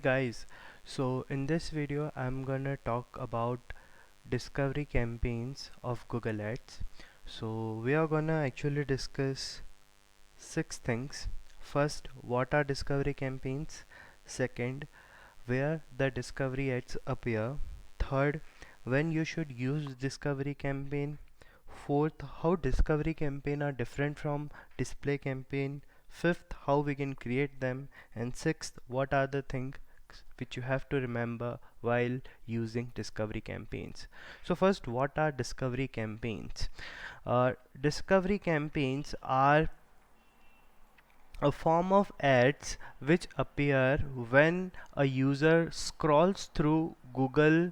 Guys, so in this video I'm gonna talk about discovery campaigns of Google Ads. So we are gonna actually discuss six things. First, what are discovery campaigns? Second, where the discovery ads appear. Third, when you should use discovery campaign. Fourth, how discovery campaign are different from display campaign. Fifth, how we can create them. And sixth, what are the things which you have to remember while using discovery campaigns. So first, what are discovery campaigns? Discovery campaigns are a form of ads which appear when a user scrolls through Google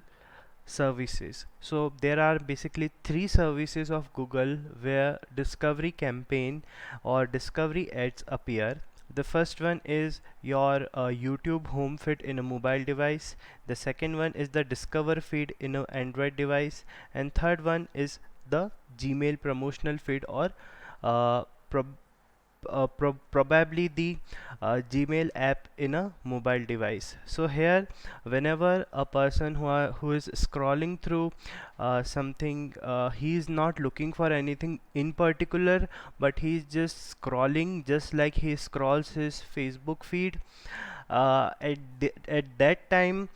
services. So there are basically three services of Google where discovery campaign or discovery ads appear. The first one is your YouTube home feed in a mobile device. The second one is the discover feed in an Android device, and third one is the Gmail promotional feed or uh, prob probably the Gmail app in a mobile device. So here, whenever a person who is scrolling through something, he is not looking for anything in particular, but he is just scrolling, just like he scrolls his Facebook feed. At that time,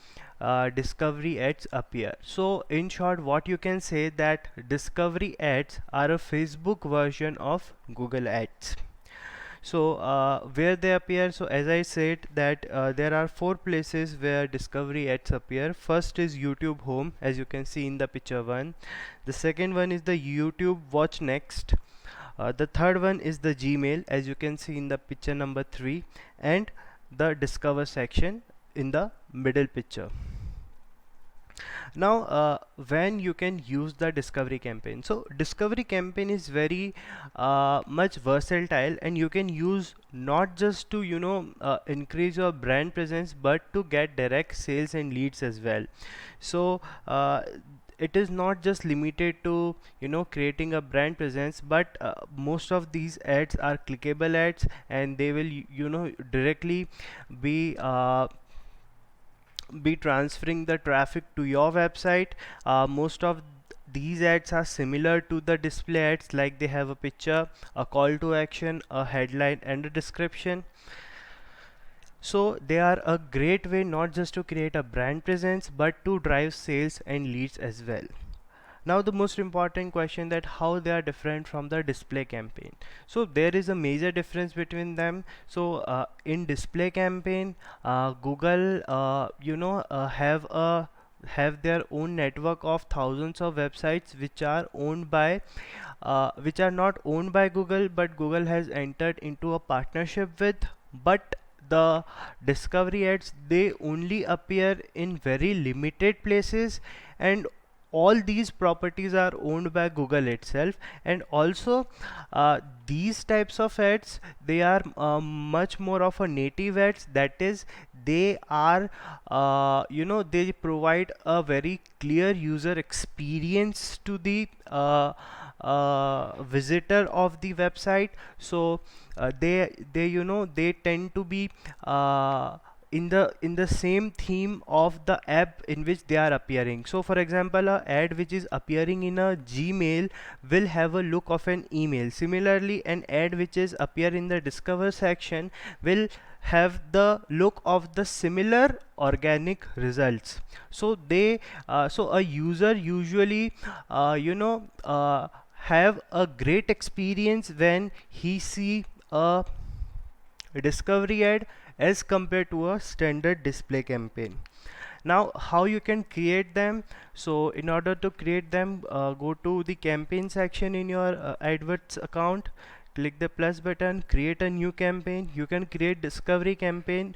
discovery ads appear. So in short, what you can say that discovery ads are a Facebook version of Google Ads. So where they appear, so as I said that there are four places where discovery ads appear. First is YouTube home, as you can see in the picture 1. The second one is the YouTube watch next. The third one is the Gmail, as you can see in the picture number 3, and the discover section in the middle picture. Now when you can use the discovery campaign, so discovery campaign is very much versatile, and you can use not just to increase your brand presence, but to get direct sales and leads as well. So it is not just limited to creating a brand presence, but most of these ads are clickable ads, and they will directly be transferring the traffic to your website. Most of these ads are similar to the display ads, like they have a picture, a call to action, a headline, and a description. So they are a great way not just to create a brand presence, but to drive sales and leads as well. Now the most important question, that how they are different from the display campaign. So there is a major difference between them. So in display campaign, Google have their own network of thousands of websites which are owned by which are not owned by Google, but Google has entered into a partnership with. But the discovery ads, they only appear in very limited places, and all these properties are owned by Google itself. And also these types of ads, they are much more of a native ads, that is, they are they provide a very clear user experience to the visitor of the website. So they tend to be in the same theme of the app in which they are appearing. So for example, a ad which is appearing in a Gmail will have a look of an email. Similarly, an ad which is appear in the discover section will have the look of the similar organic results. So a user usually have a great experience when he see a discovery ad as compared to a standard display campaign. Now how you can create them? So in order to create them, go to the campaign section in your AdWords account, click the plus button, create a new campaign. You can create discovery campaign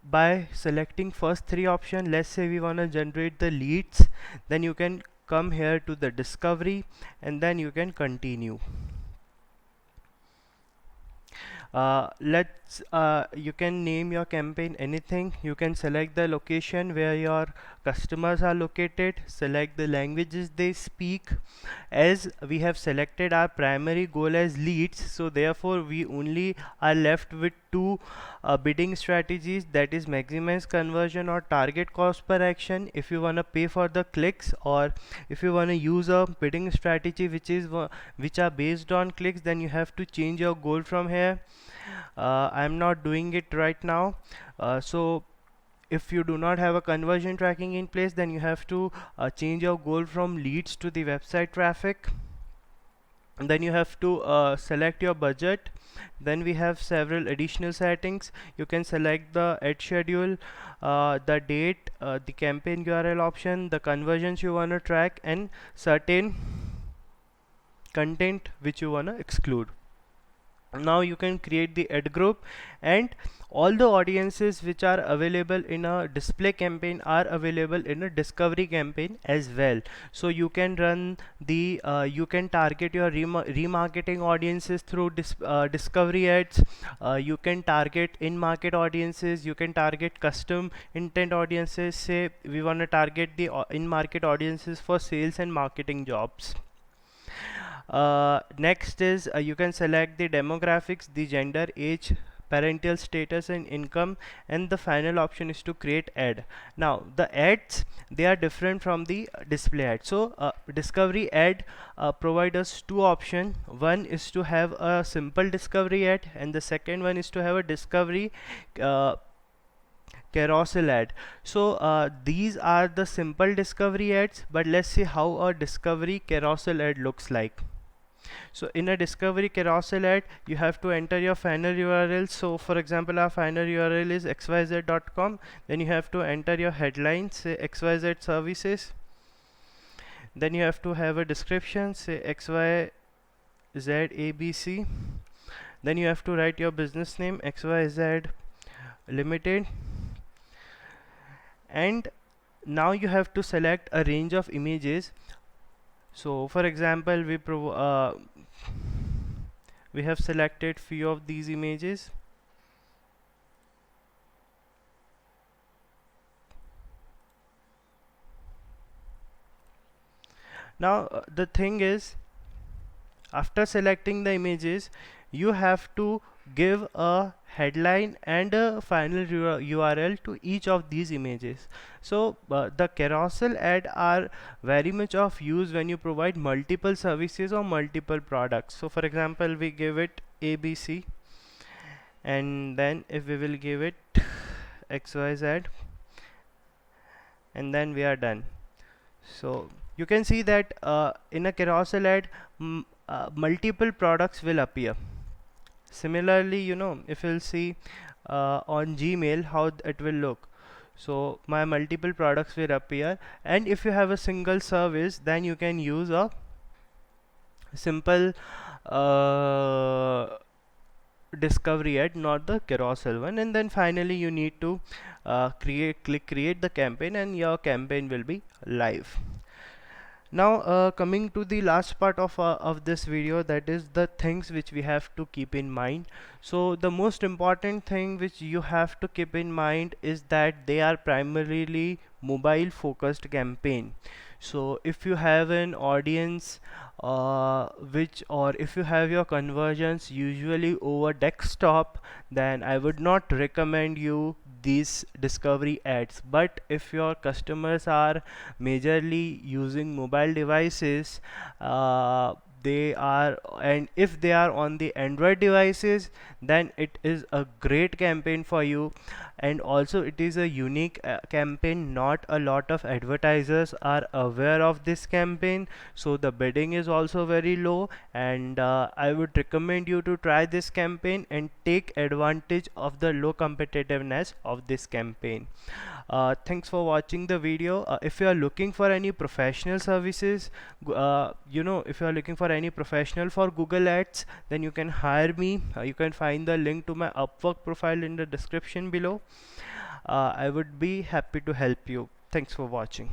by selecting first three options. Let's say we want to generate the leads, then you can come here to the discovery, and then you can continue. You can name your campaign anything. You can select the location where your customers are located, select the languages they speak. As we have selected our primary goal as leads, so therefore we only are left with two bidding strategies, that is maximize conversion or target cost per action if you want to pay for the clicks, or if you want to use a bidding strategy which are based on clicks, then you have to change your goal from here. I'm not doing it right now. So if you do not have a conversion tracking in place, then you have to change your goal from leads to the website traffic. And then you have to select your budget. Then we have several additional settings. You can select the ad schedule, the date, the campaign URL option, the conversions you want to track, and certain content which you want to exclude. Now you can create the ad group, and all the audiences which are available in a display campaign are available in a discovery campaign as well. So you can run the you can target your remarketing audiences through discovery ads. You can target in-market audiences, you can target custom intent audiences. Say we want to target the in-market audiences for sales and marketing jobs. Next is you can select the demographics, the gender, age, parental status and income, and the final option is to create ad. Now the ads, they are different from the display ad. So discovery ad provide us two options. One is to have a simple discovery ad, and the second one is to have a discovery carousel ad. So these are the simple discovery ads, but let's see how a discovery carousel ad looks like. So in a discovery carousel ad, you have to enter your final URL. So for example, our final URL is xyz.com. Then you have to enter your headline, say XYZ services. Then you have to have a description, say XYZ ABC. Then you have to write your business name, XYZ Limited. And now you have to select a range of images. So for example, we have selected few of these images. Now the thing is, after selecting the images, you have to give a headline and a final URL to each of these images. So the carousel ad are very much of use when you provide multiple services or multiple products. So for example, we give it ABC, and then if we will give it XYZ, and then we are done. So you can see that in a carousel ad, multiple products will appear. Similarly, you know, if you'll see on Gmail how it will look, so my multiple products will appear. And if you have a single service, then you can use a simple discovery ad, not the carousel one. And then finally you need to create the campaign, and your campaign will be live. Now coming to the last part of this video, that is the things which we have to keep in mind. So the most important thing which you have to keep in mind is that they are primarily mobile focused campaign. So if you have an audience or if you have your conversions usually over desktop, then I would not recommend you these discovery ads. But if your customers are majorly using mobile devices, and if they are on the Android devices, then it is a great campaign for you. And also it is a unique campaign. Not a lot of advertisers are aware of this campaign, so the bidding is also very low. And I would recommend you to try this campaign and take advantage of the low competitiveness of this campaign. Thanks for watching the video. If you are looking for any professional services, if you are looking for any professional for Google Ads, then you can hire me. You can find the link to my Upwork profile in the description below. I would be happy to help you. Thanks for watching.